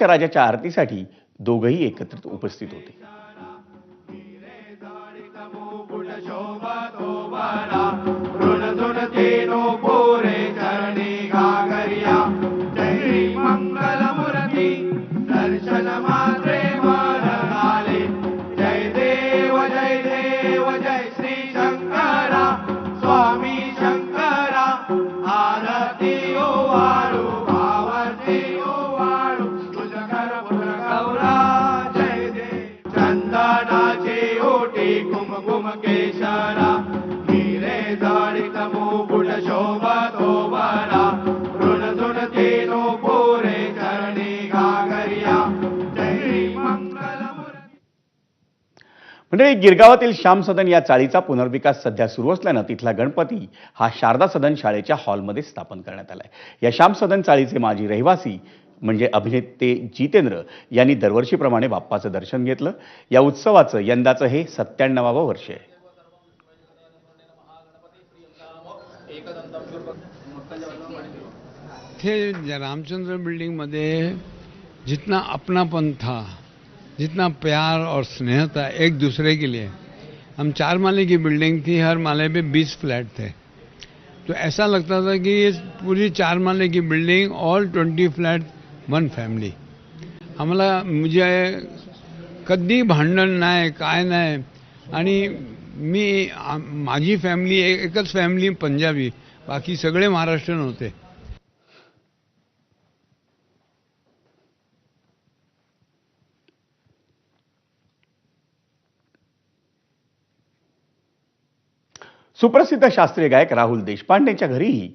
राजाच्या आरतीसाठी दोघंही एकत्रित उपस्थित होते. दर्शन मात्रे मन आले. जय देव जय श्री शंकरा स्वामी शंकरा. आरती ओवाळू भावाची ओवाळू तुझ घर गौरा. जय देव चंदनाची ओटी कुमकुम केशरा. हिरे जडित मुकुट शोभतो बरा. ऋण तेनो पोरे चरणी घागरिया. जय मंगल म्हणजे गिरगावातील श्याम सदन या चाळीचा पुनर्विकास सध्या सुरू असल्यानं तिथला गणपती हा शारदा सदन शाळेच्या हॉलमध्ये स्थापन करण्यात आलाय. या श्याम सदन चाळीचे माजी रहिवासी म्हणजे अभिनेते जितेंद्र यांनी दरवर्षीप्रमाणे बाप्पाचं दर्शन घेतलं. या उत्सवाचं यंदाचं हे 97वं वर्ष आहे. थे रामचंद्र बिल्डिंग में जितना अपनापन था, जितना प्यार और स्नेह था एक दूसरे के लिए. हम 4 माले की बिल्डिंग थी, हर माले पे 20 फ्लैट थे. तो ऐसा लगता था कि ये पूरी 4 माले की बिल्डिंग ऑल 20 फ्लैट 1 फॅमिली. आम्हाला म्हणजे कधी भांडण नाही, काय नाही. आणि माझी फॅमिली एकच फॅमिली पंजाबी, बाकी सगळे महाराष्ट्रीयन होते. सुप्रसिद्ध शास्त्रीय गायक राहुल देशपांडेच्या घरीही